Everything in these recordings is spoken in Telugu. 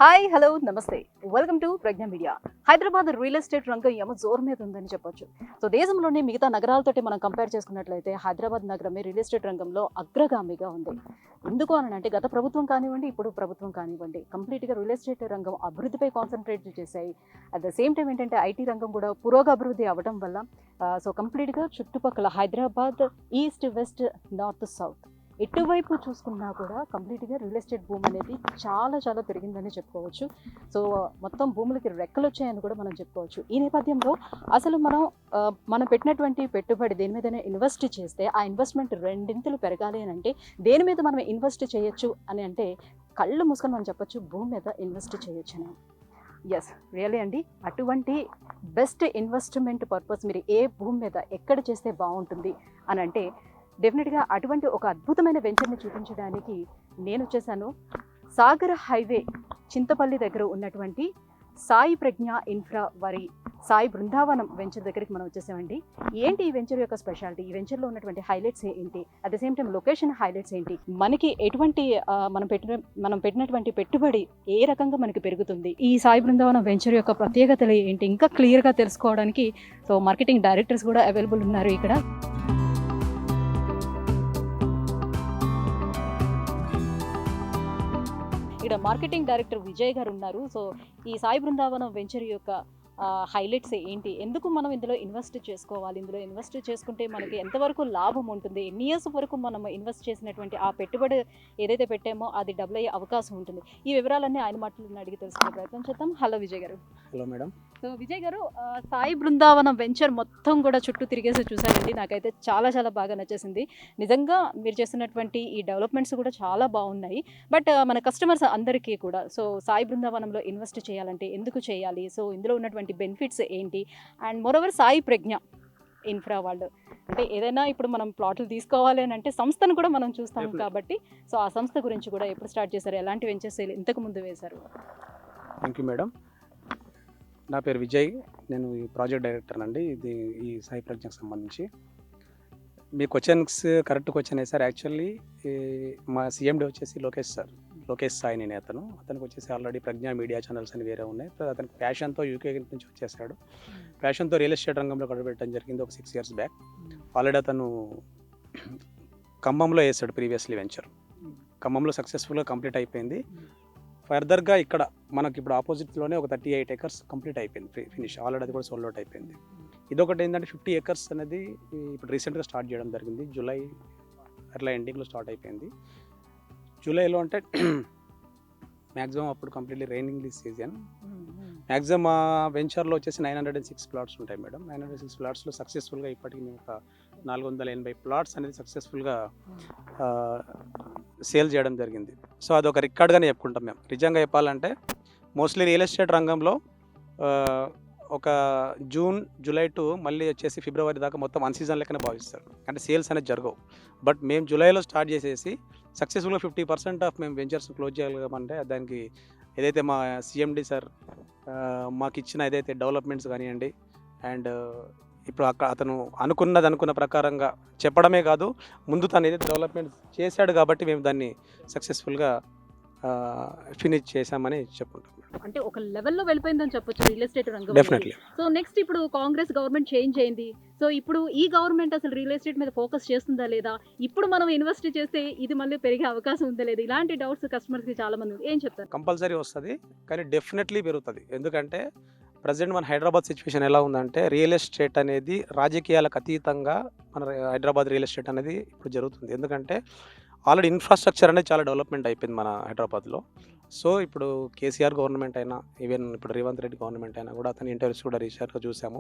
Hi hello namaste welcome to Pragna Media. Hyderabad real estate రంగం ఏమో జోరు మీద ఉందని చెప్పొచ్చు. సో దేశంలోని మిగతా నగరాలతోటి మనం కంపేర్ చేసుకున్నట్లయితే హైదరాబాద్ నగరమే రియల్ ఎస్టేట్ రంగంలో అగ్రగామిగా ఉంది. ఎందుకు అని అంటే గత ప్రభుత్వం కానివ్వండి, ఇప్పుడు ప్రభుత్వం కానివ్వండి, కంప్లీట్గా రియల్ ఎస్టేట్ రంగం అభివృద్ధిపై కాన్సన్ట్రేట్ చేశాయి. అట్ ద సేమ్ టైం ఏంటంటే ఐటీ రంగం కూడా పురోగభివృద్ధి అవ్వడం వల్ల సో కంప్లీట్గా చుట్టుపక్కల Hyderabad east west north south ఎటువైపు చూసుకున్నా కూడా కంప్లీట్గా రియల్ ఎస్టేట్ భూమి అనేది చాలా పెరిగిందని చెప్పుకోవచ్చు. సో మొత్తం భూములకి రెక్కలు వచ్చాయని కూడా మనం చెప్పుకోవచ్చు. ఈ నేపథ్యంలో అసలు మనం పెట్టినటువంటి పెట్టుబడి దేని మీదైనా ఇన్వెస్ట్ చేస్తే ఆ ఇన్వెస్ట్మెంట్ రెండింతలు పెరగాలి అని అంటే దేని మీద మనం ఇన్వెస్ట్ చేయొచ్చు అని అంటే కళ్ళు మూసుకొని మనం చెప్పొచ్చు భూమి మీద ఇన్వెస్ట్ చేయొచ్చు అని. ఎస్ రియలీ అండి, అటువంటి బెస్ట్ ఇన్వెస్ట్మెంట్ పర్పస్ మీరు ఏ భూమి మీద ఎక్కడ చేస్తే బాగుంటుంది అని అంటే డెఫినెట్గా అటువంటి ఒక అద్భుతమైన వెంచర్ని చూపించడానికి నేను వచ్చేసాను. సాగర్ హైవే చింతపల్లి దగ్గర ఉన్నటువంటి సాయి ప్రజ్ఞ ఇన్ఫ్రా వారి సాయి బృందావనం వెంచర్ దగ్గరికి మనం వచ్చేసామండి. ఏంటి ఈ వెంచర్ యొక్క స్పెషాలిటీ, ఈ వెంచర్లో ఉన్నటువంటి హైలైట్స్ ఏంటి, at the same time location highlights ఏంటి, మనకి ఎటువంటి మనం పెట్టినటువంటి పెట్టుబడి ఏ రకంగా మనకి పెరుగుతుంది, ఈ సాయి బృందావనం వెంచర్ యొక్క ప్రత్యేకతలు ఏంటి, ఇంకా క్లియర్గా తెలుసుకోవడానికి సో మార్కెటింగ్ డైరెక్టర్స్ కూడా అవైలబుల్ ఉన్నారు ఇక్కడ. ఇక్కడ మార్కెటింగ్ డైరెక్టర్ విజయ్ గారు ఉన్నారు. సో ఈ సాయి బృందావనం వెంచర్ యొక్క హైలైట్స్ ఏంటి, ఎందుకు మనం ఇందులో ఇన్వెస్ట్ చేసుకోవాలి, ఇందులో ఇన్వెస్ట్ చేసుకుంటే మనకి ఎంతవరకు లాభం ఉంటుంది, ఎన్ని ఇయర్స్ వరకు మనం ఇన్వెస్ట్ చేసినటువంటి ఆ పెట్టుబడి ఏదైతే పెట్టామో అది డబుల్ అయ్యే అవకాశం ఉంటుంది, ఈ వివరాలన్నీ ఆయన మాటలను అడిగి తెలుసుకునే ప్రయత్నం చేద్దాం. హలో విజయ్ గారు. Hello madam. సో విజయ్ గారు, సాయి బృందావనం వెంచర్ మొత్తం కూడా చుట్టూ తిరిగేసి చూసానండి. నాకైతే చాలా బాగా నచ్చేసింది. నిజంగా మీరు చేస్తున్నటువంటి ఈ డెవలప్మెంట్స్ కూడా చాలా బాగున్నాయి. బట్ మన కస్టమర్స్ అందరికీ కూడా సో సాయి బృందావనంలో ఇన్వెస్ట్ చేయాలంటే ఎందుకు చేయాలి, సో ఇందులో ఉన్నటువంటి బెనిఫిట్స్ ఏంటి, and moreover Sai Pragna Infra వాళ్ళు అంటే ఏదైనా ఇప్పుడు మనం ప్లాట్లు తీసుకోవాలి అని అంటే సంస్థను కూడా మనం చూస్తాం కాబట్టి సో ఆ సంస్థ గురించి కూడా ఎప్పుడు స్టార్ట్ చేశారు, ఎలాంటి వెంచర్స్ ఇంతకు ముందు వేశారు? Thank you madam. నా పేరు విజయ్, నేను ఈ ప్రాజెక్ట్ డైరెక్టర్ అండి. ఇది ఈ సాయి ప్రజ్ఞకు సంబంధించి. మీ questions correct question sir. Actually మా సిఎండి వచ్చేసి లోకేష్ సాయి నేను అతనికి వచ్చేసి ఆల్రెడీ ప్రజ్ఞ మీడియా ఛానల్స్ అని వేరే ఉన్నాయి. అతనికి ప్యాషన్తో యూకే నుంచి వచ్చేసాడు. ప్యాషన్తో రియల్ ఎస్టేట్ రంగంలో పెట్టడం జరిగింది ఒక 6 years బ్యాక్. ఆల్రెడీ అతను ఖమ్మంలో వేసాడు ప్రీవియస్లీ వెంచర్. ఖమ్మంలో సక్సెస్ఫుల్గా కంప్లీట్ అయిపోయింది. ఫర్దర్గా ఇక్కడ మనకి ఇప్పుడు ఆపోజిట్లోనే ఒక 38 acres కంప్లీట్ అయిపోయింది, ఫినిష్ ఆల్రెడీ. అది కూడా సోల్డ్ అవుట్ అయిపోయింది. ఇదొకటి ఏంటంటే 50 acres అనేది ఇప్పుడు రీసెంట్గా స్టార్ట్ చేయడం జరిగింది. జూలై అట్లా ఎండింగ్లో స్టార్ట్ అయిపోయింది. జూలైలో అంటే మ్యాక్సిమం అప్పుడు కంప్లీట్లీ రైనింగ్ సీజన్. మ్యాక్సిమం మా వెంచర్లో వచ్చేసి 906 plots ఉంటాయి మేడం. 906 plotsలో సక్సెస్ఫుల్గా ఇప్పటికి మేము ఒక 480 plots అనేది సక్సెస్ఫుల్గా సేల్ చేయడం జరిగింది. సో అదొక రికార్డ్గానే చెప్పుకుంటాం మేము. నిజంగా చెప్పాలంటే మోస్ట్లీ రియల్ ఎస్టేట్ రంగంలో ఒక జూన్ జూలై టు మళ్ళీ వచ్చేసి ఫిబ్రవరి దాకా మొత్తం వన్ సీజన్ లెక్కనే భావిస్తారు, అంటే సేల్స్ అనేది జరగవు. బట్ మేము జూలైలో స్టార్ట్ చేసేసి సక్సెస్ఫుల్గా 50% ఆఫ్ మేము వెంచర్స్ క్లోజ్ చేయగలమంటే దానికి ఏదైతే మా సిఎండి సార్ మాకు ఇచ్చిన ఏదైతే డెవలప్మెంట్స్ కానివ్వండి, అండ్ ఇప్పుడు అతను అనుకున్న ప్రకారంగా చెప్పడమే కాదు, ముందు తను ఏదైతే డెవలప్మెంట్ చేశాడు కాబట్టి మేము దాన్ని సక్సెస్ఫుల్గా ఫినిష్ చేశామని చెప్పుకుంటాం. అంటే ఒక లెవెల్లో వెళ్ళిపోయిందని చెప్పొచ్చు రియల్ ఎస్టేట్ రంగం. డెఫినెట్లీ. సో నెక్స్ట్ ఇప్పుడు కాంగ్రెస్ గవర్నమెంట్ చేంజ్ అయింది. సో ఇప్పుడు ఈ గవర్నమెంట్ అసలు రియల్ ఎస్టేట్ మీద ఫోకస్ చేస్తుందా లేదా, ఇప్పుడు మనం ఇన్వెస్ట్ చేస్తే ఇది మళ్ళీ పెరిగే అవకాశం ఉందా లేదా, ఇలాంటి డౌట్స్ కస్టమర్స్కి చాలా మంది ఏం చెప్తారు? కంపల్సరీ వస్తుంది, కానీ డెఫినెట్లీ పెరుగుతుంది. ఎందుకంటే ప్రజెంట్ మన హైదరాబాద్ సిచ్యువేషన్ ఎలా ఉందంటే రియల్ ఎస్టేట్ అనేది రాజకీయాలకు అతీతంగా మన హైదరాబాద్ రియల్ ఎస్టేట్ అనేది ఇప్పుడు జరుగుతుంది. ఎందుకంటే ఆల్రెడీ ఇన్ఫ్రాస్ట్రక్చర్ అనేది చాలా డెవలప్మెంట్ అయిపోయింది మన హైదరాబాద్లో. సో ఇప్పుడు కేసీఆర్ గవర్నమెంట్ అయినా, ఈవెన్ ఇప్పుడు రేవంత్ రెడ్డి గవర్నమెంట్ అయినా కూడా అతని ఇంటర్వ్యూస్ కూడా రీసెంట్గా చూసాము.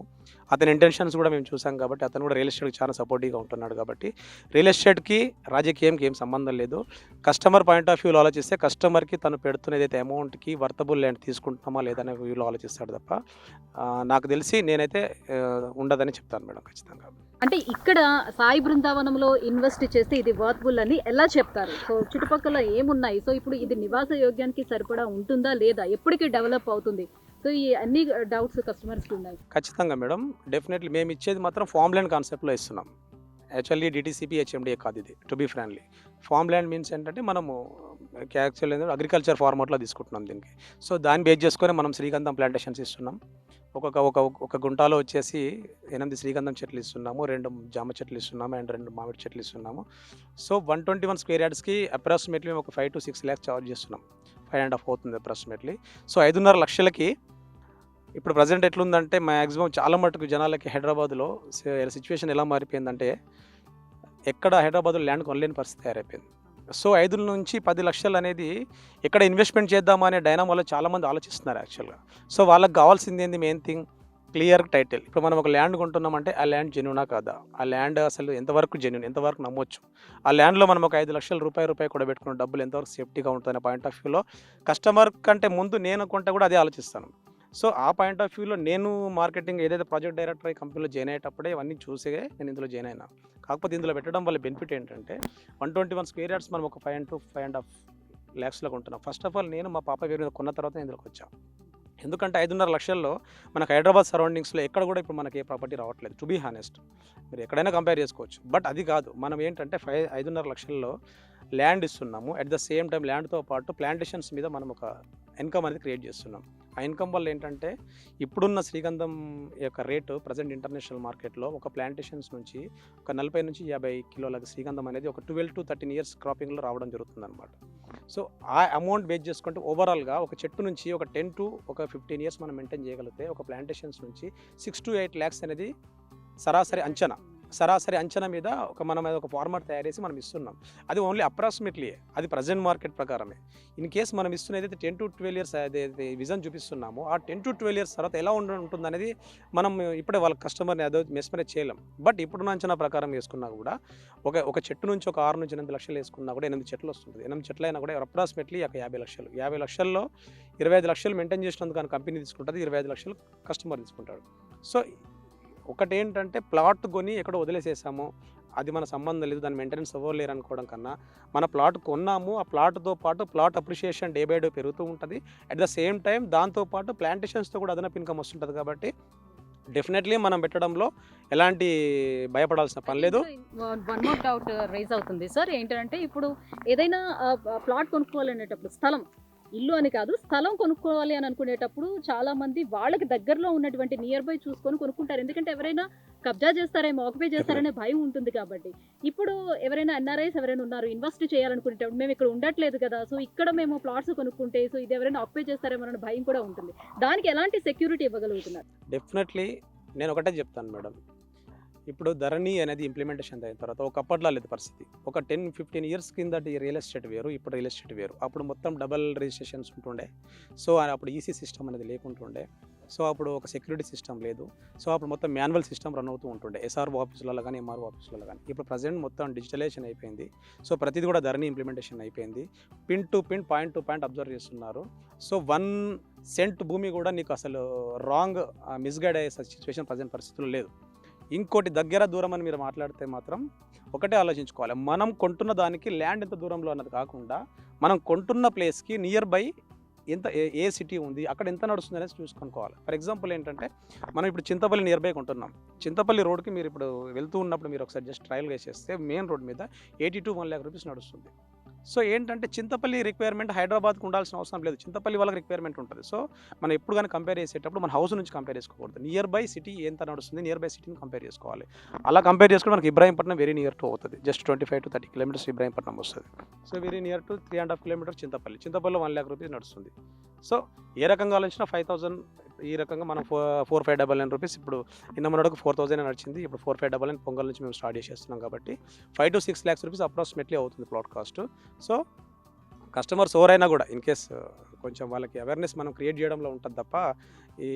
అతని ఇంటెన్షన్స్ కూడా మేము చూసాం కాబట్టి అతను కూడా రియల్ ఎస్టేట్కి చాలా సపోర్టివ్గా ఉంటున్నాడు. కాబట్టి రియల్ ఎస్టేట్కి రాజకీయంకి ఏం సంబంధం లేదు. కస్టమర్ పాయింట్ ఆఫ్ వ్యూలో ఆలోచిస్తే కస్టమర్కి తను పెడుతున్న ఏదైతే అమౌంట్కి వర్తబుల్ ల్యాండ్ తీసుకుంటున్నామా లేదనే వ్యూలో ఆలోచిస్తాడు తప్ప నాకు తెలిసి నేనైతే ఉండదని చెప్తాను మేడం ఖచ్చితంగా. అంటే ఇక్కడ సాయి బృందావనంలో ఇన్వెస్ట్ చేస్తే ఇది వర్త్బుల్ అని ఎలా చెప్తారు? సో చుట్టుపక్కల ఏమున్నాయి, సో ఇప్పుడు ఇది నివాస యోగ్యానికి సరిపడా ఉంటుందా లేదా, ఎప్పటికీ డెవలప్ అవుతుంది, సో ఈ అన్ని డౌట్స్ కస్టమర్స్కి ఉన్నాయి. ఖచ్చితంగా మేడం, డెఫినెట్లీ మేము ఇచ్చేది మాత్రం ఫార్మ్ ల్యాండ్ కాన్సెప్ట్లో ఇస్తున్నాం. యాక్చువల్లీ డిటీసీపీ హెచ్ఎండిఏ కాదు ఇది, to be frankly. Farm land means ఏంటంటే మనము యాక్చువల్ ఏంటంటే అగ్రికల్చర్ ఫార్మాట్లో తీసుకుంటున్నాం దీనికి. సో దాన్ని బేస్ చేసుకొని మనం శ్రీగంధం ప్లాంటేషన్స్ ఇస్తున్నాం. ఒక గుంటాలో వచ్చేసి 8 శ్రీగంధం చెట్లు ఇస్తున్నాము, 2 జామ చెట్లు ఇస్తున్నాము అండ్ 2 మామిడి చెట్లు ఇస్తున్నాము. సో 121 స్క్వేర్ యార్డ్స్కి అప్రాక్సిమేట్లీ ఒక 5 to 6 lakhs చార్జ్ చేస్తున్నాం. 5.5 అవుతుంది అప్రాక్సిమేట్లీ. సో 5.5 లక్షలకి ఇప్పుడు ప్రజెంట్ ఎట్లుందంటే మ్యాక్సిమం చాలా మటుకు జనాలకి హైదరాబాద్లో సిచ్యువేషన్ ఎలా మారిపోయిందంటే ఎక్కడ హైదరాబాద్లో ల్యాండ్ కొనలేని పరిస్థితి తయారైపోయింది. సో 5 నుంచి 10 లక్షలు అనేది ఎక్కడ ఇన్వెస్ట్మెంట్ చేద్దామా అనే డైనామాలో చాలామంది ఆలోచిస్తున్నారు యాక్చువల్గా. సో వాళ్ళకి కావాల్సింది ఏంది, మెయిన్ థింగ్ క్లియర్ టైటిల్. ఇప్పుడు మనం ఒక ల్యాండ్ కొంటున్నామంటే ఆ ల్యాండ్ జెన్యూనా కాదా, ఆ ల్యాండ్ అసలు ఎంతవరకు జెన్యూన్, ఎంతవరకు నమ్మొచ్చు, ఆ ల్యాండ్లో మనం ఒక 5 లక్షల రూపాయి కూడా పెట్టుకున్న డబ్బులు ఎంతవరకు సేఫ్టీగా ఉంటుందనే పాయింట్ ఆఫ్ వ్యూలో కస్టమర్ కంటే ముందు నేను కొంటే కూడా అదే ఆలోచిస్తాను. సో ఆ పాయింట్ ఆఫ్ వ్యూలో నేను మార్కెటింగ్ ఏదైతే ప్రాజెక్ట్ డైరెక్టర్ ఈ కంపెనీలో జాయిన్ అయ్యేటప్పుడే ఇవన్నీ చూసే నేను ఇందులో జాయిన్ అయినా. కాకపోతే ఇందులో పెట్టడం వల్ల బెనిఫిట్ ఏంటంటే 121 స్క్వేర్ యార్డ్స్ మనం ఒక 5 to 5.5 lakhsలో కొంటున్నాం. ఫస్ట్ ఆఫ్ ఆల్ నేను మా పాప పేరు మీద కొన్న తర్వాత ఇందులోకి వచ్చాను. ఎందుకంటే 5.5 లక్షల్లో మనకు హైదరాబాద్ సరౌండింగ్స్లో ఎక్కడ కూడా ఇప్పుడు మనకి ఏ ప్రాపర్టీ రావట్లేదు. టు బీ హానెస్ట్, మీరు ఎక్కడైనా కంపేర్ చేసుకోవచ్చు. బట్ అది కాదు, మనం ఏంటంటే 5.5 లక్షల్లో ల్యాండ్ ఇస్తున్నాము. అట్ ద సేమ్ టైం ల్యాండ్తో పాటు ప్లాంటేషన్స్ మీద మనం ఒక ఇన్కమ్ అనేది క్రియేట్ చేస్తున్నాం. ఆ ఇన్కమ్ వల్ల ఏంటంటే ఇప్పుడున్న శ్రీగంధం యొక్క రేటు ప్రజెంట్ ఇంటర్నేషనల్ మార్కెట్లో ఒక ప్లాంటేషన్స్ నుంచి ఒక 40 నుంచి 50 కిలోల శ్రీగంధం అనేది ఒక 12 to 13 years క్రాపింగ్లో రావడం జరుగుతుంది అనమాట. సో ఆ అమౌంట్ బేస్ చేసుకుంటే ఓవరాల్గా ఒక చెట్టు నుంచి ఒక 10 to 15 years మనం మెయింటైన్ చేయగలిగితే ఒక ప్లాంటేషన్స్ నుంచి 6 to 8 lakhs అనేది సరాసరి అంచనా మీద మనం ఒక ఫార్మాట్ తయారు చేసి మనం ఇస్తున్నాం. అది ఓన్లీ అప్రాక్సిమేట్లీ, అది ప్రజెంట్ మార్కెట్ ప్రకారమే. ఇన్ కేస్ మనం ఇస్తున్న ఏదైతే 10 to 12 years ఏదైతే విజన్ చూపిస్తున్నామో ఆ 10 to 12 years తర్వాత ఎలా ఉంటుంది అనేది మనం ఇప్పుడే వాళ్ళ కస్టమర్ని అదో మెస్మరైజ్ చేయలేం. బట్ ఇప్పుడున్న అంచనా ప్రకారం వేసుకున్నా కూడా ఒక చెట్టు నుంచి ఒక 6 నుంచి 8 లక్షలు వేసుకున్నా కూడా 8 చెట్లు వస్తుంది. 8 చెట్లు అయినా కూడా అప్రాక్సిమేట్లీ ఒక 50 లక్షలు. 50 లక్షల్లో 25 లక్షలు మెయింటైన్ చేసినందుకు కానీ కంపెనీ తీసుకుంటుంది, 25 లక్షలు కస్టమర్ తీసుకుంటాడు. సో ఒకటి ఏంటంటే ప్లాట్ కొని ఎక్కడో వదిలేసేసాము, అది మన సంబంధం లేదు, దాని మెయింటెనెన్స్ అవ్వలేరు అనుకోవడం కన్నా మన ప్లాట్ కొన్నాము, ఆ ప్లాట్తో పాటు plot appreciation day by day పెరుగుతూ ఉంటుంది. అట్ ద సేమ్ టైం దాంతోపాటు ప్లాంటేషన్స్తో కూడా అదనపు ఇన్కమ్ వస్తుంటుంది. కాబట్టి డెఫినెట్లీ మనం పెట్టడంలో ఎలాంటి భయపడాల్సిన పని లేదు. వన్ మోర్ డౌట్ రైజ్ అవుతుంది సార్, ఏంటంటే ఇప్పుడు ఏదైనా ప్లాట్ కొనుక్కోవాలనేటప్పుడు స్థలం, ఇల్లు అని కాదు, స్థలం కొనుక్కోవాలి అని అనుకునేటప్పుడు చాలా మంది వాళ్ళకి దగ్గరలో ఉన్నటువంటి నియర్ బై చూసుకొని కొనుక్కుంటారు. ఎందుకంటే ఎవరైనా కబ్జా చేస్తారేమో, ఆక్యుపై చేస్తారనే భయం ఉంటుంది. కాబట్టి ఇప్పుడు ఎవరైనా ఎన్ఆర్ఐస్ ఎవరైనా ఉన్నారు, ఇన్వెస్ట్ చేయాలనుకునేటప్పుడు మేము ఇక్కడ ఉండట్లేదు కదా, సో ఇక్కడ మేము ప్లాట్స్ కొనుక్కుంటే సో ఇది ఎవరైనా ఆక్యుపై చేస్తారేమో అనే భయం కూడా ఉంటుంది. దానికి ఎలాంటి సెక్యూరిటీ ఇవ్వగలుగుతున్నారు? డెఫినెట్లీ నేను ఒకటే చెప్తాను మేడం, ఇప్పుడు ధరణి అనేది ఇంప్లిమెంటేషన్ అయిన తర్వాత ఒకప్పట్లో లేదు పరిస్థితి. ఒక 10-15 years కింద రియల్ ఎస్టేట్ వేరు, ఇప్పుడు రియల్ ఎస్టేట్ వేరు. అప్పుడు మొత్తం డబల్ రిజిస్ట్రేషన్స్ ఉంటుండే. సో అప్పుడు ఈసీ సిస్టమ్ అనేది లేకుంటుండే. సో అప్పుడు ఒక సెక్యూరిటీ సిస్టమ్ లేదు. సో అప్పుడు మొత్తం మాన్యువల్ సిస్టమ్ రన్ అవుతూ ఉంటుండే, ఎస్ఆర్ఓ ఆఫీసులలో కానీ ఎంఆర్ఓ ఆఫీసులలో కానీ. ఇప్పుడు ప్రజెంట్ మొత్తం డిజిటలైజేషన్ అయిపోయింది. సో ప్రతిదీ కూడా ధరణి ఇంప్లిమెంటేషన్ అయిపోయింది. Pin to pin, point to point observe చేస్తున్నారు. సో 1 cent భూమి కూడా నీకు అసలు రాంగ్ మిస్గైడ్ అయ్యే సిచ్యువేషన్ ప్రజెంట్ పరిస్థితుల్లో లేదు. ఇంకోటి దగ్గర దూరం అని మీరు మాట్లాడితే మాత్రం ఒకటే ఆలోచించుకోవాలి, మనం కొంటున్న దానికి ల్యాండ్ ఎంత దూరంలో అన్నది కాకుండా మనం కొంటున్న ప్లేస్కి నియర్ బై ఏ సిటీ ఉంది, అక్కడ ఎంత నడుస్తుంది అనేది చూసుకోవాలి. ఫర్ ఎగ్జాంపుల్ ఏంటంటే మనం ఇప్పుడు చింతపల్లి నియర్ బై కొంటున్నాం. చింతపల్లి రోడ్కి మీరు ఇప్పుడు వెళ్తూ ఉన్నప్పుడు మీరు ఒకసారి జస్ట్ ట్రయల్ వేసేస్తే మెయిన్ రోడ్ మీద 80 to 1 lakh rupees నడుస్తుంది. సో ఏంటంటే చింతపల్లి రిక్వైర్మెంట్ హైదరాబాద్కి ఉండాల్సిన అవసరం లేదు, చింతపల్లి వాళ్ళకి రిక్వైర్మెంట్ ఉంటుంది. సో మనం ఎప్పుడు కానీ కంపేర్ చేసేటప్పుడు మన హౌస్ నుంచి కంపేర్ చేసుకోకూడదు, నియర్ బై సిటీ ఎంత నడుస్తుంది, నియర్ బై సిటీని కంపేర్ చేసుకోవాలి. అలా కంపేర్ చేసుకుంటే మనకి ఇబ్రాహీంపట్నం వెరీ నియర్ టు అవుతుంది, జస్ట్ 25 to 30 kilometers ఇబ్రాహీంపట్నం వస్తుంది. So very near to 3.5 kilometers చింతపల్లిలో 1 lakh rupees నడుస్తుంది. సో ఏ రకంగా ఆలోచించినా 5,000 ఈ రకంగా మనం 4,599 rupees, ఇప్పుడు నిన్న మనకు 4,000 నడిచింది. ఇప్పుడు 4,599 పొంగల్ నుంచి మేము స్టార్ట్ చేసేస్తున్నాం కాబట్టి 5 to 6 lakhs rupees అప్రాక్సిమేట్లీ అవుతుంది ప్లాట్ కాస్ట్. సో కస్టమర్స్ ఎవరైనా కూడా ఇన్ కేస్ కొంచెం వాళ్ళకి అవేర్నెస్ మనం క్రియేట్ చేయడంలో ఉంటుంది తప్ప ఈ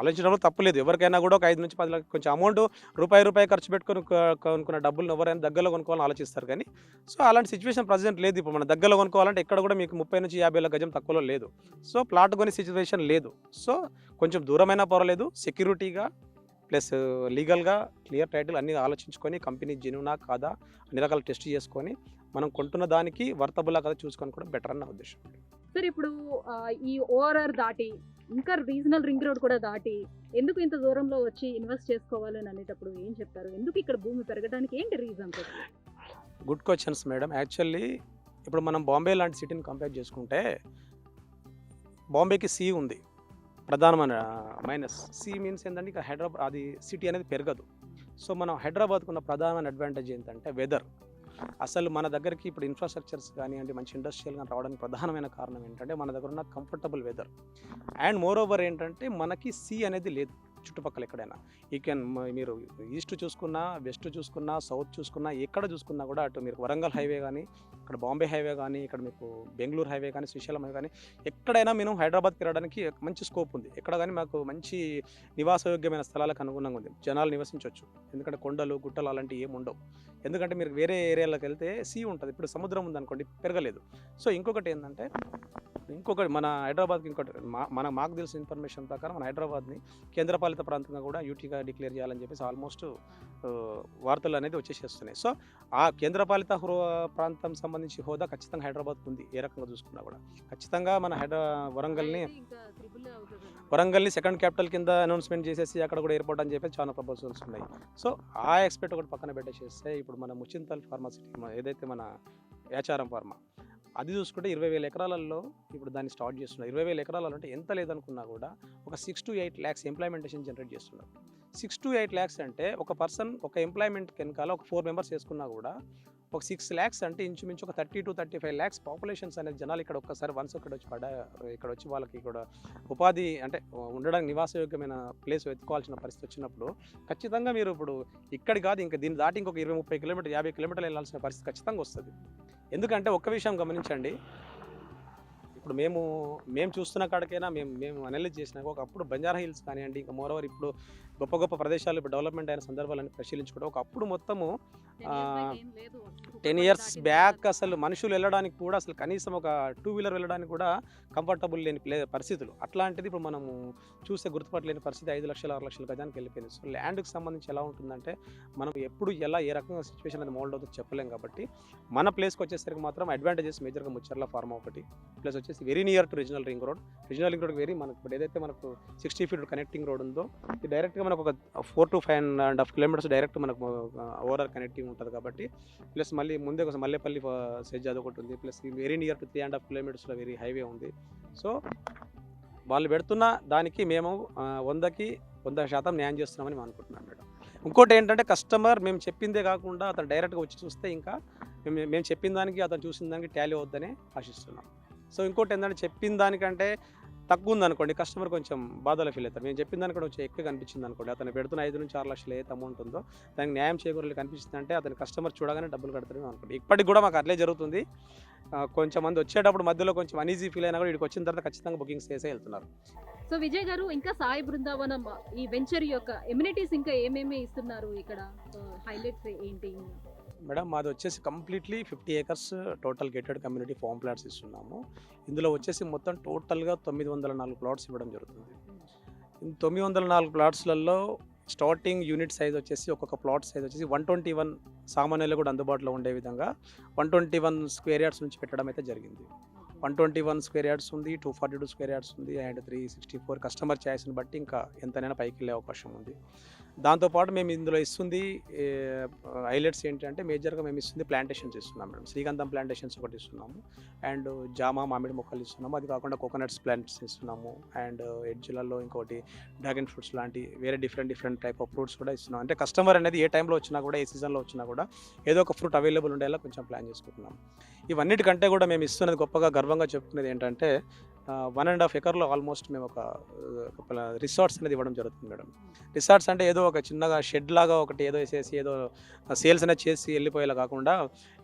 ఆలోచించడంలో తప్పులేదు. ఎవరికైనా కూడా ఒక 5 నుంచి 10 లక్షలు కొంచెం అమౌంట్ రూపాయి ఖర్చు పెట్టుకొని కొనుక్కున్న డబ్బులు ఎవరైనా దగ్గరలో కొనుక్కోవాలని ఆలోచిస్తారు. కానీ సో అలాంటి సిచ్యువేషన్ ప్రజెంట్ లేదు. ఇప్పుడు మన దగ్గరలో కొనుక్కోవాలంటే ఎక్కడ కూడా మీకు 30 నుంచి 50 గజం తక్కువలో లేదు. సో ప్లాట్ కొని సిచ్యువేషన్ లేదు. సో కొంచెం దూరమైనా పర్వాలేదు, సెక్యూరిటీగా ప్లస్ లీగల్గా క్లియర్ టైటిల్ అన్నీ ఆలోచించుకొని కంపెనీ జెన్యూనా కాదా అన్ని రకాల టెస్ట్ చేసుకొని మనం కొంటున్న దానికి వర్తబుల్లా కదా చూసుకొని కూడా బెటర్ అని నా ఉద్దేశం. సార్ ఇప్పుడు ఈ ఓఆర్ఆర్ దాటి ఇంకా రీజనల్ రింగ్ రోడ్ కూడా దాటి ఎందుకు ఇంత దూరంలో వచ్చి ఇన్వెస్ట్ చేసుకోవాలి అని అనేటప్పుడు ఏం చెప్తారు? ఎందుకు ఇక్కడ భూమి పెరగడానికి ఏంటి reason? Good questions madam. Actually ఇప్పుడు మనం బాంబే లాంటి సిటీని కంపేర్ చేసుకుంటే బాంబేకి సీ ఉంది ప్రధానమైన మైనస్. సీ మీన్స్ ఏంటంటే ఇక హైదరాబాద్ అది సిటీ అనేది పెరగదు. సో మనం హైదరాబాద్కు ఉన్న ప్రధానమైన అడ్వాంటేజ్ ఏంటంటే వెదర్. అసలు మన దగ్గరికి ఇప్పుడు ఇన్ఫ్రాస్ట్రక్చర్స్ కానివ్వండి మంచి ఇండస్ట్రియల్ కానీ రావడానికి ప్రధానమైన కారణం ఏంటంటే మన దగ్గర ఉన్న comfortable weather. And moreover ఏంటంటే మనకి సీ అనేది లేదు చుట్టుపక్కల ఎక్కడైనా. ఈ కెన్ మీరు ఈస్ట్ చూసుకున్నా, వెస్ట్ చూసుకున్నా, సౌత్ చూసుకున్నా, ఎక్కడ చూసుకున్నా కూడా అటు మీరు వరంగల్ హైవే కానీ, ఇక్కడ బాంబే హైవే కానీ, ఇక్కడ మీకు బెంగళూరు హైవే కానీ, శ్రీశైలం హైవే కానీ, ఎక్కడైనా మేము హైదరాబాద్కి రావడానికి మంచి స్కోప్ ఉంది. ఎక్కడ కానీ మాకు మంచి నివాసయోగ్యమైన స్థలాలకు అనుగుణంగా ఉంది. జనాలు నివసించవచ్చు. ఎందుకంటే కొండలు గుట్టలు అలాంటివి ఏమి ఉండవు. ఎందుకంటే మీరు వేరే ఏరియాలోకి వెళ్తే సీ ఉంటుంది. ఇప్పుడు సముద్రం ఉందనుకోండి, పెరగలేదు. సో ఇంకొకటి ఏంటంటే మన హైదరాబాద్కి ఇంకోటి మాకు తెలిసిన ఇన్ఫర్మేషన్ ప్రకారం మన హైదరాబాద్ని కేంద్రపాలిత ప్రాంతంగా కూడా యూటీగా డిక్లేర్ చేయాలని చెప్పేసి ఆల్మోస్ట్ వార్తలు అనేది వచ్చేసేస్తున్నాయి. సో ఆ కేంద్రపాలిత ప్రాంతం సంబంధించి హోదా ఖచ్చితంగా హైదరాబాద్కు ఉంది. ఏ రకంగా చూసుకున్నా కూడా ఖచ్చితంగా మన వరంగల్ని సెకండ్ క్యాపిటల్ కింద అనౌన్స్మెంట్ చేసేసి అక్కడ కూడా ఎయిర్పోర్ట్ అని చెప్పేసి చాలా ప్రపోజల్స్ ఉన్నాయి. సో ఆ ఎక్స్పెక్ట్ ఒకటి పక్కన పెట్టేసేస్తే ఇప్పుడు మన ముచింతల్ ఫార్మాసిటీ ఏదైతే మన యాచారం ఫార్మా అది చూసుకుంటే 20,000 ఎకరాలలో ఇప్పుడు దాన్ని స్టార్ట్ చేస్తున్నారు. 20,000 ఎకరాలు అంటే ఎంత లేదనుకున్నా కూడా ఒక 6 to 8 lakhs ఎంప్లాయ్మెంటేషన్ జనరేట్ చేస్తున్నారు. 6 to 8 lakhs అంటే ఒక పర్సన్ ఒక ఎంప్లాయ్మెంట్ వెనకాల ఒక 4 members వేసుకున్నా కూడా ఒక 6 lakhs అంటే ఇంచుమించు ఒక 30 to 35 lakhs పాపులేషన్స్ అనేది జనాలు ఇక్కడ ఒక్కసారి వన్స్ ఇక్కడ వచ్చి వాళ్ళకి ఇక్కడ ఉపాధి అంటే ఉండడానికి నివాసయోగ్యమైన ప్లేస్ వెతుకోవాల్సిన పరిస్థితి వచ్చినప్పుడు ఖచ్చితంగా మీరు ఇప్పుడు ఇక్కడ కాదు ఇంకా దీన్ని దాటి ఇంకొక 20-30 కిలోమీటర్ 50 కిలోమీటర్లు వెళ్ళాల్సిన పరిస్థితి ఖచ్చితంగా వస్తుంది. ఎందుకంటే ఒక్క విషయం గమనించండి, ఇప్పుడు మేము చూస్తున్న కాడికైనా మేము అనలైజ్ చేసినాక ఒకప్పుడు బంజారా హిల్స్ కానివ్వండి, ఇంకా మోరోవర్ ఇప్పుడు గొప్ప గొప్ప ప్రదేశాలు ఇప్పుడు డెవలప్మెంట్ అయిన సందర్భాలను పరిశీలించుకుంటే ఒకప్పుడు మొత్తము 10 years బ్యాక్ అసలు మనుషులు వెళ్ళడానికి కూడా అసలు కనీసం ఒక 2-wheeler వెళ్ళడానికి కూడా కంఫర్టబుల్ లేని పరిస్థితులు. అట్లాంటిది ఇప్పుడు మనము చూస్తే గుర్తుపట్టలేని పరిస్థితి 5 లక్షల 6 లక్షల గజానికి వెళ్ళిపోయింది. సో ల్యాండ్కి సంబంధించి ఎలా ఉంటుందంటే మనం ఎప్పుడు ఎలా ఏ రకంగా సిచ్యువేషన్ అనేది మోల్డ్ అవుతుందో చెప్పలేం. కాబట్టి మన ప్లేస్కి వచ్చేసరికి మాత్రం అడ్వాంటేజెస్ మేజర్గా ముచ్చర్ల ఫార్మా ఒకటి, ప్లస్ వచ్చేసి very near to regional ring road very మనకు ఇప్పుడు ఏదైతే మనకు 60 feet కనెక్టింగ్ రోడ్ ఉందో ఇది డైరెక్ట్గా మనకు ఒక 4 to 5.5 kilometers డైరెక్ట్ మనకు ఓవరాల్ కనెక్టింగ్ ఉంటుంది. కాబట్టి ప్లస్ మళ్ళీ ముందే కోసం మల్లేపల్లి సెజ్ అది ఒకటి ఉంది. Plus very near to 3.5 kilometers very highway ఉంది. సో వాళ్ళు పెడుతున్న దానికి మేము 100% న్యాయం చేస్తున్నామని మేము అనుకుంటున్నాం మేడం. ఇంకోటి ఏంటంటే కస్టమర్ మేము చెప్పిందే కాకుండా అతను డైరెక్ట్గా వచ్చి చూస్తే ఇంకా మేము చెప్పిన దానికి అతను చూసిన దానికి టాలీ అవుద్దని ఆశిస్తున్నాం. సో ఇంకోటి ఏంటంటే చెప్పిన దానికంటే తక్కువ ఉందనుకోండి కస్టమర్ కొంచెం బాధలో ఫీల్ అవుతారు. మేము చెప్పిన దానికి కొంచెం ఎక్కువ కనిపించింది అనుకోండి, అతను పెడుతున్న 5 నుంచి 6 లక్షలు ఏదైతే అమౌంట్ ఉందో దానికి న్యాయం చేయకూడదు కనిపిస్తుంది అంటే అతని కస్టమర్ చూడగానే డబ్బులు కడతారు అనుకోండి. ఇప్పటికి కూడా మాకు అట్లే జరుగుతుంది. కొంచెం మంది వచ్చేటప్పుడు మధ్యలో కొంచెం అనీజీ ఫీల్ అయినా కూడా ఇక్కడికి వచ్చిన తర్వాత ఖచ్చితంగా బుకింగ్స్ చేసే వెళ్తున్నారు. సో విజయ్ గారు, ఇంకా సాయి బృందావనం ఈ వెంచర్ యొక్క ఎమ్యూనిటీస్ ఇంకా ఏమేమి ఇస్తున్నారు, ఇక్కడ హైలైట్స్ ఏంటి? మేడం మాది వచ్చేసి completely 50 acres total gated community form plots ఇస్తున్నాము. ఇందులో వచ్చేసి మొత్తం టోటల్గా 904 ప్లాట్స్ ఇవ్వడం జరుగుతుంది. 904 ప్లాట్స్లలో స్టార్టింగ్ యూనిట్ సైజ్ వచ్చేసి ఒక్కొక్క ప్లాట్ సైజ్ వచ్చేసి 121 సామాన్యులు కూడా అందుబాటులో ఉండే విధంగా 121 square yards నుంచి పెట్టడం అయితే జరిగింది. 121 square yards ఉంది, 242 square yards ఉంది, అండ్ 364 కస్టమర్ ఛాయిస్ని బట్టి ఇంకా ఎంతైనా పైకి వెళ్ళే అవకాశం ఉంది. దాంతోపాటు మేము ఇందులో ఇస్తుంది హైలైట్స్ ఏంటంటే మేజర్గా మేము ఇస్తుంది ప్లాంటేషన్స్ ఇస్తున్నాం మేడం. శ్రీగంధం ప్లాంటేషన్స్ ఒకటి ఇస్తున్నాము, అండ్ జామా మామిడి మొక్కలు ఇస్తున్నాము. అది కాకుండా కోకోనట్స్ ప్లాంట్స్ ఇస్తున్నాము, అండ్ ఎడ్జ్లలో ఇంకోటి డ్రాగన్ ఫ్రూట్స్ లాంటి వేరే డిఫరెంట్ టైప్ ఆఫ్ ఫ్రూట్స్ కూడా ఇస్తున్నాం. అంటే కస్టమర్ అనేది ఏ టైంలో వచ్చినా కూడా ఏ సీజన్లో వచ్చినా కూడా ఏదో ఒక ఫ్రూట్ అవైలబుల్ ఉండేలా కొంచెం ప్లాన్ చేసుకుంటున్నాం. ఇవన్నిటికంటే కూడా మేము ఇస్తున్నది గొప్పగా గర్వంగా చెప్పుకునేది ఏంటంటే 1.5 acre ఆల్మోస్ట్ మేము ఒక రిసార్ట్స్ అనేది ఇవ్వడం జరుగుతుంది మేడం. రిసార్ట్స్ అంటే ఏదో ఒక చిన్నగా షెడ్ లాగా ఒకటి ఏదో వేసేసి ఏదో సేల్స్ అనేది చేసి వెళ్ళిపోయేలా కాకుండా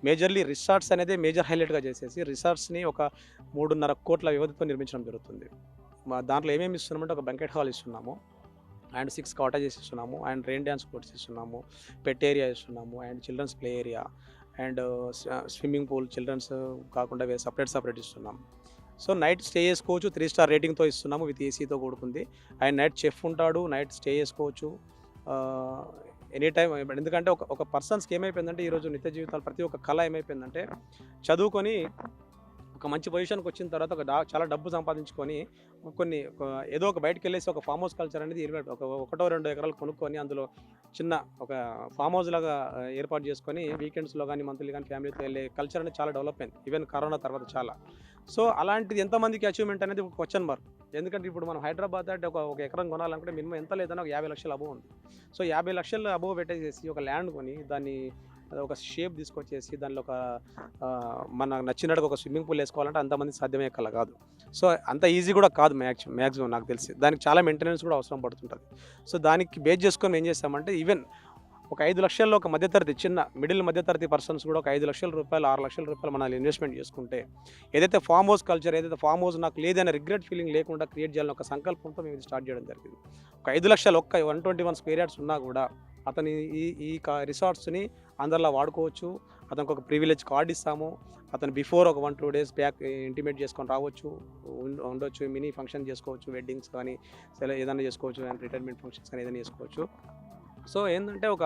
మేజర్లీ రిసార్ట్స్ అనేది మేజర్ హైలైట్గా చేసేసి రిసార్ట్స్ని ఒక 3.5 కోట్ల వ్యవధితో నిర్మించడం జరుగుతుంది. దాంట్లో ఏమేమి ఇస్తున్నామంటే ఒక బంకెట్ హాల్ ఇస్తున్నాము, అండ్ 6 కాటేజెస్ ఇస్తున్నాము, అండ్ రెయిన్ డ్యాన్స్ కోర్ట్స్ ఇస్తున్నాము, పెట్ ఏరియా ఇస్తున్నాము, and children's play area, and swimming pool children's కాకుండా సపరేట్ ఇస్తున్నాము. సో నైట్ స్టే చేసుకోవచ్చు, 3 star రేటింగ్తో ఇస్తున్నాము, విత్ ఏసీతో కూడుకుంది. అండ్ నైట్ చెఫ్ ఉంటాడు, నైట్ స్టే చేసుకోవచ్చు ఎనీ టైం. ఎందుకంటే ఒక పర్సన్స్కి ఏమైపోయిందంటే ఈరోజు నిత్య జీవితాలు ప్రతి ఒక్క కళ ఏమైపోయిందంటే చదువుకొని ఒక ఒక మంచి పొజిషన్కి వచ్చిన తర్వాత చాలా డబ్బు సంపాదించుకొని ఏదో ఒక బయటకు వెళ్ళేసి ఒక ఫామ్ హౌస్ కల్చర్ అనేది ఒక 1-2 ఎకరాలు కొనుక్కొని అందులో చిన్న ఒక ఫామ్ హౌస్ లాగా ఏర్పాటు చేసుకొని వీకెండ్స్లో కానీ మంత్లీ కానీ ఫ్యామిలీతో వెళ్ళే కల్చర్ అనేది చాలా డెవలప్ అయింది ఈవెన్ కరోనా తర్వాత చాలా. సో అలాంటిది ఎంతమందికి అచీవ్మెంట్ అనేది ఒక క్వశ్చన్ మార్క్. ఎందుకంటే ఇప్పుడు మనం హైదరాబాద్ అంటే ఒక ఎకరం కొనాలనుకుంటే మినిమం ఎంత లేదన్నా ఒక 50 లక్షలు అబోవ్ ఉంది. సో 50 లక్షలు అబోవ్ పెట్టేసేసి ఒక ల్యాండ్ కొని దాన్ని ఒక షేప్ తీసుకొచ్చేసి దానిలో ఒక మనకు నచ్చినట్టుగా ఒక స్విమ్మింగ్ పూల్ వేసుకోవాలంటే అంతమంది సాధ్యమే కల కాదు. సో అంత ఈజీ కూడా కాదు మ్యాక్సిమం నాకు తెలిసి. దానికి చాలా మెయింటెనెన్స్ కూడా అవసరం పడుతుంటుంది. సో దానికి బేస్ చేసుకొని ఏం చేస్తామంటే ఈవెన్ ఒక 5 లక్షల్లో ఒక మధ్యతరగతి చిన్న మిడిల్ మధ్యతరగతి పర్సన్స్ కూడా ఒక 5 లక్షల రూపాయలు 6 లక్షల రూపాయలు మనం ఇన్వెస్ట్మెంట్ చేసుకుంటే ఏదైతే ఫామ్ హౌస్ కల్చర్ ఏదైతే ఫామ్ హౌస్ నాకు లేదనే రిగ్రెట్ ఫీలింగ్ లేకుండా క్రియేట్ చేయాలని ఒక సంకల్పంతో మేము స్టార్ట్ చేయడం జరిగింది. ఒక 5 లక్షలు 121 స్క్వేర్ యార్డ్స్ ఉన్నా కూడా అతని ఈ రిసార్ట్స్ని అందరిలా వాడుకోవచ్చు. అతనికి ఒక ప్రివిలేజ్ కార్డు ఇస్తాము. అతను బిఫోర్ ఒక 1-2 డేస్ బ్యాక్ ఇంటిమేట్ చేసుకొని రావచ్చు, ఉండొచ్చు, మినీ ఫంక్షన్ చేసుకోవచ్చు, వెడ్డింగ్స్ కానీ ఏదైనా చేసుకోవచ్చు, రిటైర్మెంట్ ఫంక్షన్స్ కానీ ఏదైనా చేసుకోవచ్చు. సో ఏంటంటే ఒక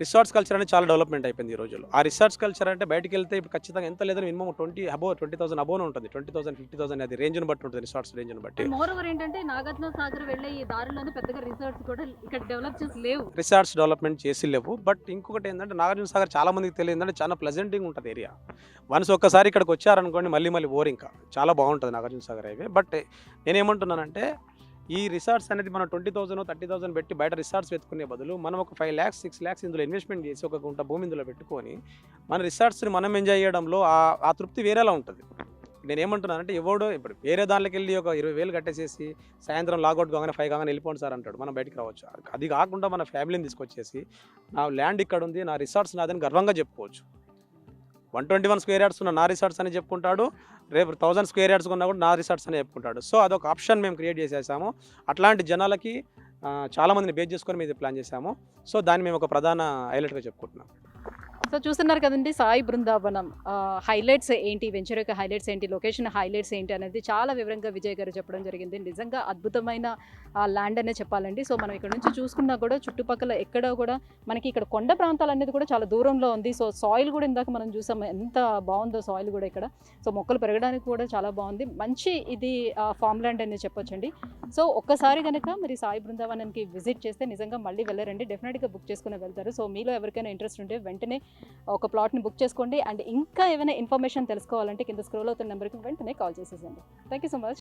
రిసార్ట్స్ కల్చర్ అనేది చాలా డెవలప్మెంట్ అయిపోయింది ఈ రోజుల్లో. ఆ రిసార్ట్స్ కల్చర్ అంటే బయటికి వెళ్తే ఇప్పుడు ఖచ్చితంగా ఎంత లేదని మినిమం 20,000 అబోవ్ ఉంటుంది. 20,000 50,000 అది రేంజ్ని బట్టి ఉంటుంది, రిసార్ట్స్ రేంజ్ని బట్టి. మోర్ ఓవర్ ఏంటంటే నాగార్జున సాగర్ వెళ్ళే ఈ దారిలోనే పెద్దగా రిసార్ట్స్ కూడా ఇక్కడ డెవలప్ చేసి లేవు. రిసార్ట్స్ డెవలప్మెంట్ చేసి లేవు. బట్ ఇంకొకటి ఏంటంటే నాగార్జున సాగర్ చాలా మందికి తెలియదు ఏంటంటే చాలా ప్లెజెంటింగ్ ఉంటుంది ఏరియా. వన్స్ ఒక్కసారి ఇక్కడికి వచ్చారనుకోండి మళ్ళీ ఓర్ ఇంకా చాలా బాగుంటుంది నాగార్జున సాగర్ హైవే. బట్ నేనేమంటున్నానంటే ఈ రిసార్ట్స్ అనేది మనం 20,000 30,000 పెట్టి బయట రిసార్ట్స్ వెతుకునే బదులు మనం ఒక 5 lakhs 6 lakhs ఇందులో ఇన్వెస్ట్మెంట్ చేసి ఒక గుంట భూమి ఇందులో పెట్టుకొని మన రిసార్ట్స్ని మనం ఎంజాయ్ చేయడంలో ఆ తృప్తి వేరేలా ఉంటుంది. నేనేమంటున్నానంటే ఇప్పుడు వేరే దానిలోకి వెళ్ళి ఒక 20,000 కట్టేసేసి సాయంత్రం లాగౌట్ కాగానే 5 కాగానే వెళ్ళిపోండి సార్ అంటాడు, మనం బయటికి రావచ్చు. అది కాకుండా మన ఫ్యామిలీని తీసుకొచ్చేసి నా ల్యాండ్ ఇక్కడ ఉంది, నా రిసార్ట్స్ నాదని గర్వంగా చెప్పుకోవచ్చు. 121 స్క్వేర్ యార్డ్స్ ఉన్న నా రిసార్ట్స్ అని చెప్పుకుంటాడు, రేపు 1000 స్క్వేర్ యార్డ్స్ ఉన్నా కూడా నా రిసార్ట్స్ అని చెప్పుకుంటాడు. సో అదొక ఆప్షన్ మేము క్రియేట్ చేసేసాము. అట్లాంటి జనాలకి చాలామందిని బేస్ చేసుకొని మేము ప్లాన్ చేసాము. సో దాన్ని మేము ఒక ప్రధాన హైలైట్గా చెప్పుకుంటున్నాం. సో చూస్తున్నారు కదండి సాయి బృందావనం హైలైట్స్ ఏంటి, వెంచర్ యొక్క హైలైట్స్ ఏంటి, లొకేషన్ హైలైట్స్ ఏంటి అనేది చాలా వివరంగా విజయ్ గారు చెప్పడం జరిగింది. నిజంగా అద్భుతమైన ల్యాండ్ అనే చెప్పాలండి. సో మనం ఇక్కడ నుంచి చూసుకున్నా కూడా చుట్టుపక్కల ఎక్కడ కూడా మనకి ఇక్కడ కొండ ప్రాంతాలు అనేది కూడా చాలా దూరంలో ఉంది. సో సాయిల్ కూడా ఇందాక మనం చూసాం ఎంత బాగుందో సాయిల్ కూడా ఇక్కడ. సో మొక్కలు పెరగడానికి కూడా చాలా బాగుంది. మంచి ఇది ఫామ్ ల్యాండ్ అనేది చెప్పొచ్చండి. సో ఒక్కసారి కనుక మరి సాయి బృందావనానికి విజిట్ చేస్తే నిజంగా మళ్ళీ వెళ్ళారండి, డెఫినెట్గా బుక్ చేసుకుని వెళ్తారు. సో మీలో ఎవరికైనా ఇంట్రెస్ట్ ఉంటే వెంటనే ఒక ప్లాట్ని బుక్ చేసుకోండి. అండ్ ఇంకా ఏమైనా ఇన్ఫర్మేషన్ తెలుసుకోవాలంటే కింద స్క్రోల్ అవుతున్న నెంబర్కి వెంటనే కాల్ చేసేసండి. Thank you so much.